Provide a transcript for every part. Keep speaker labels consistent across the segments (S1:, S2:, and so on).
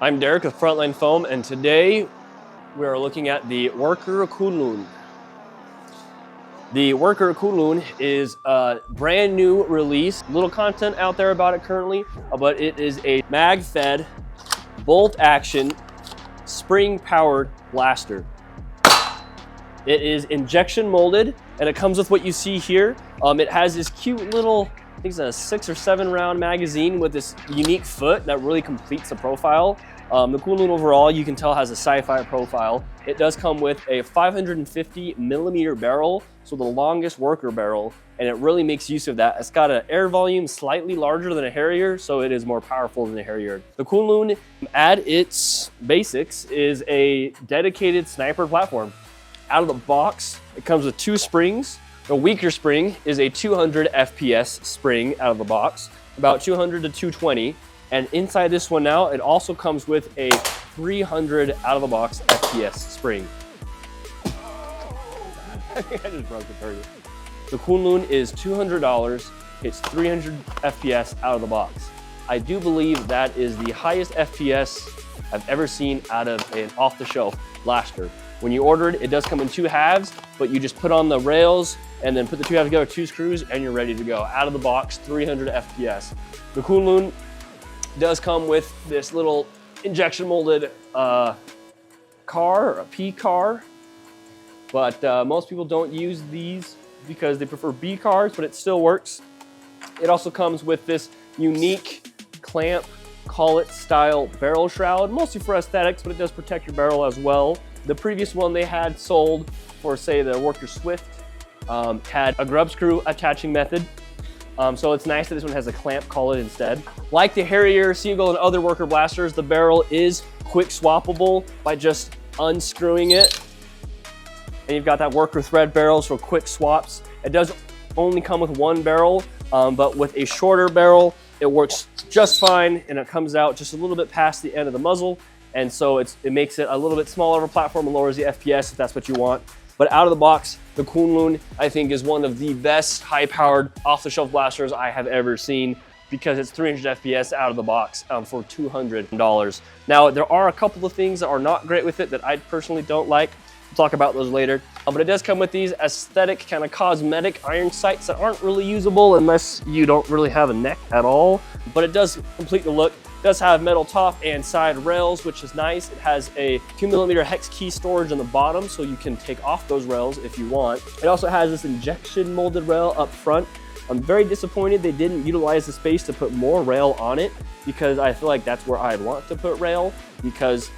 S1: I'm Derek with Frontline Foam, and today we are looking at the Worker Kunlun. The Worker Kunlun is a brand new release. Little content out there about it currently, but it is a mag-fed, bolt-action, spring-powered blaster. It is injection molded, and it comes with what you see here. It has this cute little, I think it's a 6 or 7 round magazine with this unique foot that really completes the profile. The Kunlun overall, you can tell, has a sci-fi profile. It does come with a 550 millimeter barrel, so the longest worker barrel, and it really makes use of that. It's got an air volume slightly larger than a Harrier, so it is more powerful than a Harrier. The Kunlun, at its basics, is a dedicated sniper platform. Out of the box, it comes with 2 springs. The weaker spring is a 200 FPS spring out of the box, about 200 to 220. And inside this one now, it also comes with a 300 out of the box FPS spring. I just broke the target. The Kunlun is $200. It's 300 FPS out of the box. I do believe that is the highest FPS I've ever seen out of an off-the-shelf blaster. When you order it, it does come in 2 halves, but you just put on the rails and then put the 2 halves together, 2 screws, and you're ready to go. Out of the box, 300 FPS. The Kunlun does come with this little injection molded car, or a P car, but most people don't use these because they prefer B cars, but it still works. It also comes with this unique clamp collet style barrel shroud, mostly for aesthetics, but it does protect your barrel as well. The previous one they had sold for, say, the Worker Swift had a grub screw attaching method. So it's nice that this one has a clamp collet instead. Like the Harrier, Seagull, and other Worker blasters, the barrel is quick swappable by just unscrewing it. And you've got that Worker thread barrels for quick swaps. It does only come with 1 barrel, but with a shorter barrel, it works just fine, and it comes out just a little bit past the end of the muzzle. And so it makes it a little bit smaller of a platform and lowers the FPS if that's what you want. But out of the box, the Kunlun, I think, is one of the best high-powered off-the-shelf blasters I have ever seen, because it's 300 FPS out of the box for $200. Now, there are a couple of things that are not great with it that I personally don't like. We'll talk about those later. But it does come with these aesthetic, kind of cosmetic iron sights that aren't really usable unless you don't really have a neck at all. But it does complete the look. It does have metal top and side rails, which is nice. It has a 2mm hex key storage on the bottom, so you can take off those rails if you want. It also has this injection molded rail up front. I'm very disappointed they didn't utilize the space to put more rail on it, because I feel like that's where I'd want to put rail, because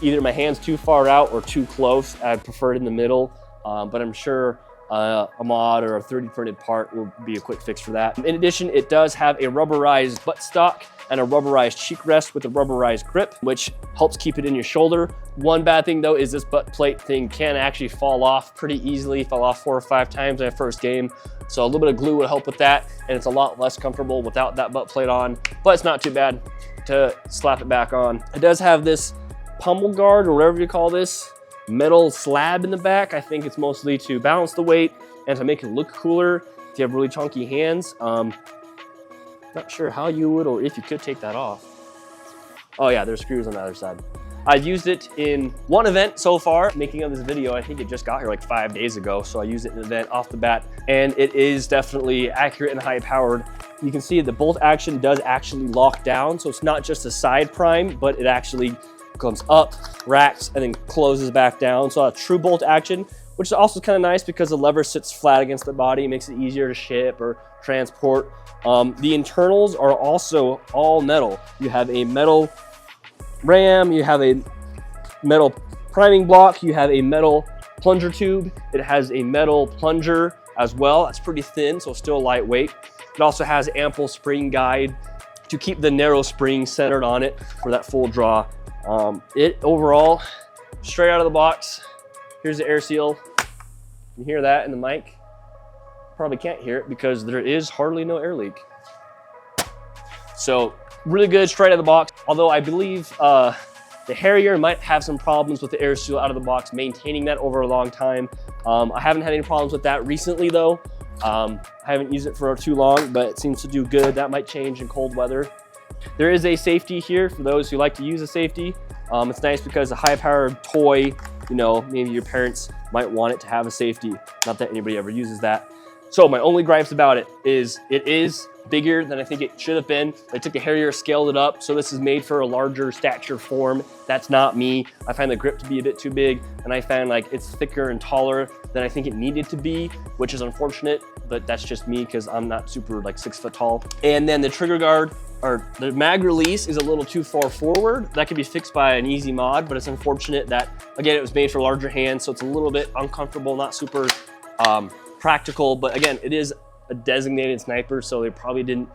S1: either my hand's too far out or too close. I'd prefer it in the middle, but I'm sure a mod or a 3D printed part will be a quick fix for that. In addition, it does have a rubberized buttstock and a rubberized cheek rest with a rubberized grip, which helps keep it in your shoulder. One bad thing though is this butt plate thing can actually fall off pretty easily. Fell off 4 or 5 times in my first game. So a little bit of glue would help with that, and it's a lot less comfortable without that butt plate on, but it's not too bad to slap it back on. It does have this pummel guard, or whatever you call this, metal slab in the back. I think it's mostly to balance the weight and to make it look cooler if you have really chunky hands. Not sure how you would, or if you could, take that off. Oh yeah, there's screws on the other side. I've used it in 1 event so far. Making of this video, I think it just got here like 5 days ago, so I used it in an event off the bat, and it is definitely accurate and high powered. You can see the bolt action does actually lock down, so it's not just a side prime, but it actually comes up, racks, and then closes back down. So a true bolt action, which is also kind of nice because the lever sits flat against the body, makes it easier to ship or transport. The internals are also all metal. You have a metal ram, you have a metal priming block, you have a metal plunger tube. It has a metal plunger as well. It's pretty thin, so still lightweight. It also has ample spring guide to keep the narrow spring centered on it for that full draw. It overall, straight out of the box, here's the air seal. You can hear that in the mic. Probably can't hear it because there is hardly no air leak. So really good straight out of the box. Although I believe the Harrier might have some problems with the air seal out of the box, maintaining that over a long time. I haven't had any problems with that recently though. I haven't used it for too long, but it seems to do good. That might change in cold weather. There is a safety here for those who like to use a safety. It's nice because a high-powered toy, you know, maybe your parents might want it to have a safety. Not that anybody ever uses that. So my only gripes about it is bigger than I think it should have been. They took a hairier, scaled it up, so this is made for a larger stature form. That's not me. I find the grip to be a bit too big, and I find like it's thicker and taller than I think it needed to be, which is unfortunate, but that's just me because I'm not super like 6 foot tall. And then the trigger guard, or the mag release, is a little too far forward. That can be fixed by an easy mod, but it's unfortunate that, again, it was made for larger hands, so it's a little bit uncomfortable, not super practical, but again, it is a designated sniper, so they probably didn't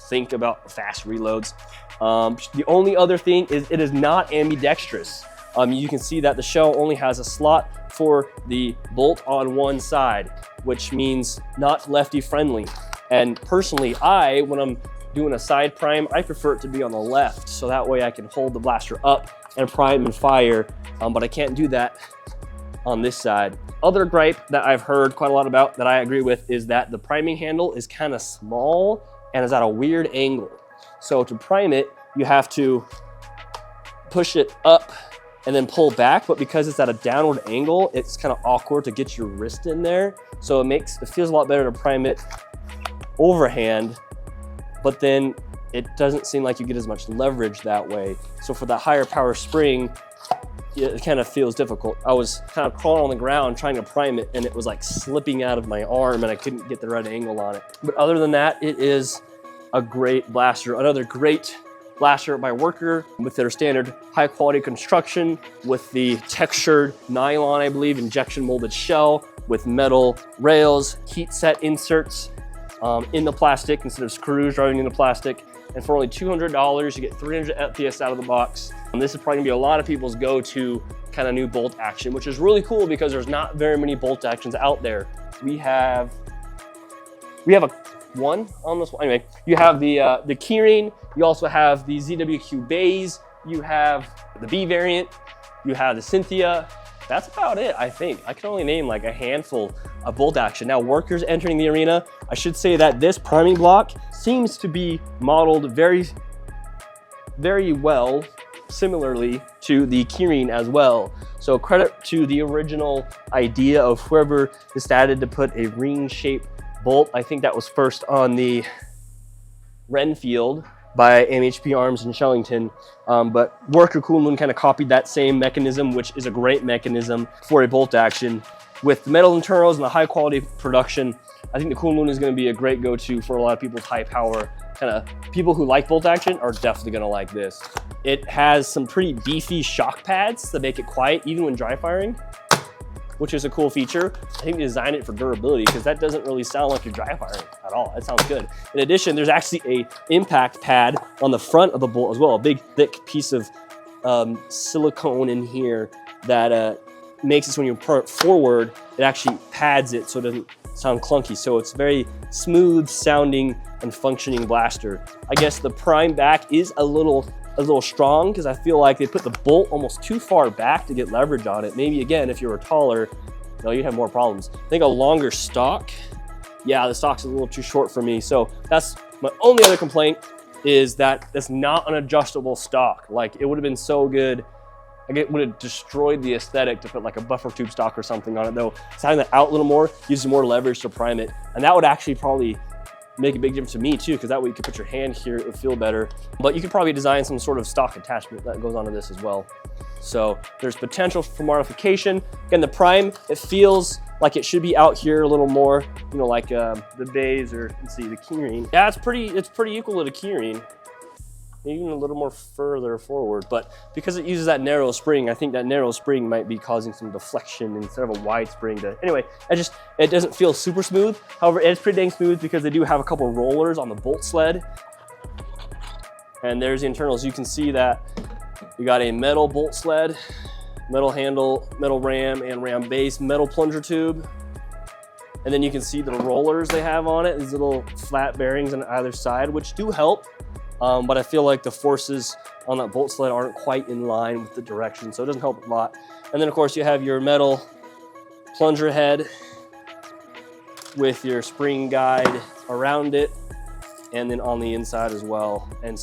S1: think about fast reloads. The only other thing is it is not ambidextrous. You can see that the shell only has a slot for the bolt on one side, which means not lefty friendly. And personally, when I'm doing a side prime, I prefer it to be on the left, so that way I can hold the blaster up and prime and fire, but I can't do that on this side. Other gripe that I've heard quite a lot about that I agree with is that the priming handle is kind of small and is at a weird angle. So to prime it, you have to push it up and then pull back, but because it's at a downward angle, it's kind of awkward to get your wrist in there. So it feels a lot better to prime it overhand, but then it doesn't seem like you get as much leverage that way. So for that higher power spring, it kind of feels difficult. I was kind of crawling on the ground trying to prime it, and it was like slipping out of my arm and I couldn't get the right angle on it. But other than that, it is a great blaster. Another great blaster by Worker with their standard high quality construction with the textured nylon, I believe, injection molded shell with metal rails, heat set inserts in the plastic instead of screws driving in the plastic. And for only $200, you get 300 FPS out of the box. And this is probably gonna be a lot of people's go-to kind of new bolt action, which is really cool because there's not very many bolt actions out there. We have a one on this one. Anyway, you have the keyring. You also have the ZWQ bays. You have the B variant. You have the Cynthia. That's about it, I think. I can only name like a handful of bolt action. Now, Workers entering the arena. I should say that this priming block seems to be modeled very, very well, similarly to the keyring as well. So credit to the original idea of whoever decided to put a ring-shaped bolt. I think that was first on the Renfield by MHP Arms in Shellington, but Worker Kunlun kind of copied that same mechanism, which is a great mechanism for a bolt action. With the metal internals and the high quality production, I think the Kunlun is going to be a great go-to for a lot of people's high power kind of people who like bolt action are definitely going to like this. It has some pretty beefy shock pads that make it quiet even when dry firing, which is a cool feature. I think they designed it for durability because that doesn't really sound like you're dry firing at all. It sounds good. In addition, there's actually a impact pad on the front of the bolt as well, a big thick piece of silicone in here that makes it so when you put it forward, it actually pads it so it doesn't sound clunky. So it's very smooth sounding and functioning blaster. I guess the prime back is a little strong because I feel like they put the bolt almost too far back to get leverage on it. Maybe again, if you were taller, you'd have more problems. I think a longer stock, yeah, the stock's a little too short for me. So that's my only other complaint, is that that's not an adjustable stock. Like, it would have been so good. Like, it would have destroyed the aesthetic to put like a buffer tube stock or something on it, though. Having that out a little more, using more leverage to prime it. And that would actually probably make a big difference to me too, because that way you could put your hand here, it would feel better. But you could probably design some sort of stock attachment that goes onto this as well. So there's potential for modification. Again, the prime, it feels like it should be out here a little more, you know, like the bays, or let's see, the keyring. Yeah, it's pretty equal to the keyring, even a little more further forward. But because it uses that narrow spring, I think that narrow spring might be causing some deflection instead of a wide spring. Anyway, it doesn't feel super smooth. However, it's pretty dang smooth because they do have a couple rollers on the bolt sled. And there's the internals. You can see that you got a metal bolt sled, metal handle, metal ram and ram base, metal plunger tube. And then you can see the rollers they have on it, these little flat bearings on either side, which do help. But I feel like the forces on that bolt sled aren't quite in line with the direction, so it doesn't help a lot. And then of course you have your metal plunger head with your spring guide around it, and then on the inside as well. And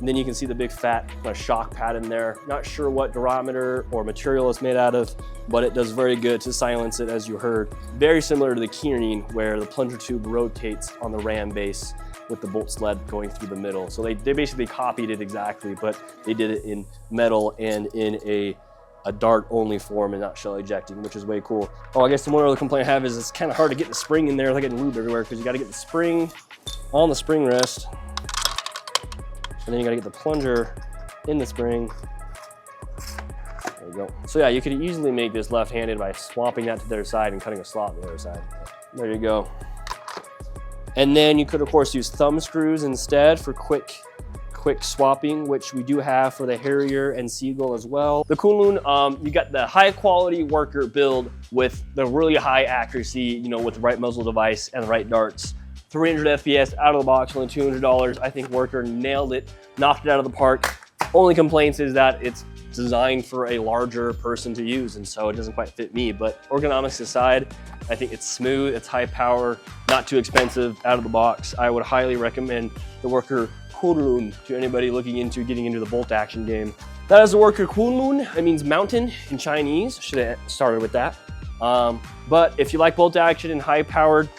S1: then you can see the big fat kind of shock pad in there. Not sure what durometer or material it's made out of, but it does very good to silence it, as you heard. Very similar to the keyring, where the plunger tube rotates on the ram base with the bolt sled going through the middle. So they basically copied it exactly, but they did it in metal and in a dart only form and not shell ejecting, which is way cool. Oh, I guess the one other complaint I have is it's kind of hard to get the spring in there. It's like getting lube everywhere, because you got to get the spring on the spring rest, and then you got to get the plunger in the spring. There you go. So yeah, you could easily make this left-handed by swapping that to the other side and cutting a slot on the other side. There you go. And then you could of course use thumb screws instead for quick swapping, which we do have for the Harrier and Seagull as well. The Kunlun, you got the high quality worker build with the really high accuracy, you know, with the right muzzle device and the right darts. 300 FPS out of the box, only $200. I think Worker nailed it, knocked it out of the park. Only complaints is that it's designed for a larger person to use, and so it doesn't quite fit me. But ergonomics aside, I think it's smooth, it's high power, not too expensive out of the box. I would highly recommend the Worker Kunlun to anybody looking into getting into the bolt action game. That is the Worker Kunlun. It means mountain in Chinese. Should have started with that. But if you like bolt action and high powered,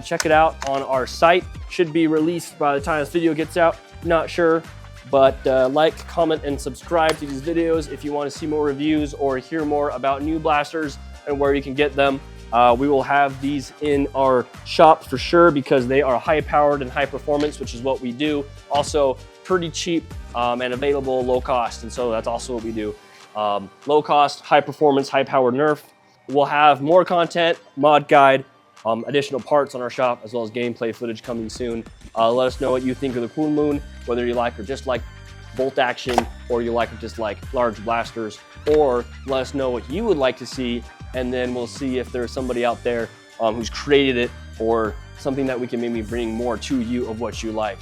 S1: check it out on our site. Should be released by the time this video gets out. Not sure. But like, comment, and subscribe to these videos if you want to see more reviews or hear more about new blasters and where you can get them. We will have these in our shop for sure, because they are high powered and high performance, which is what we do. Also pretty cheap and available low cost, and so that's also what we do. Low cost, high performance, high powered Nerf. We'll have more content, mod guide, additional parts on our shop, as well as gameplay footage coming soon. Let us know what you think of the Kunlun, whether you like or dislike bolt action, or you like or dislike large blasters, or let us know what you would like to see, and then we'll see if there's somebody out there who's created it, or something that we can maybe bring more to you of what you like.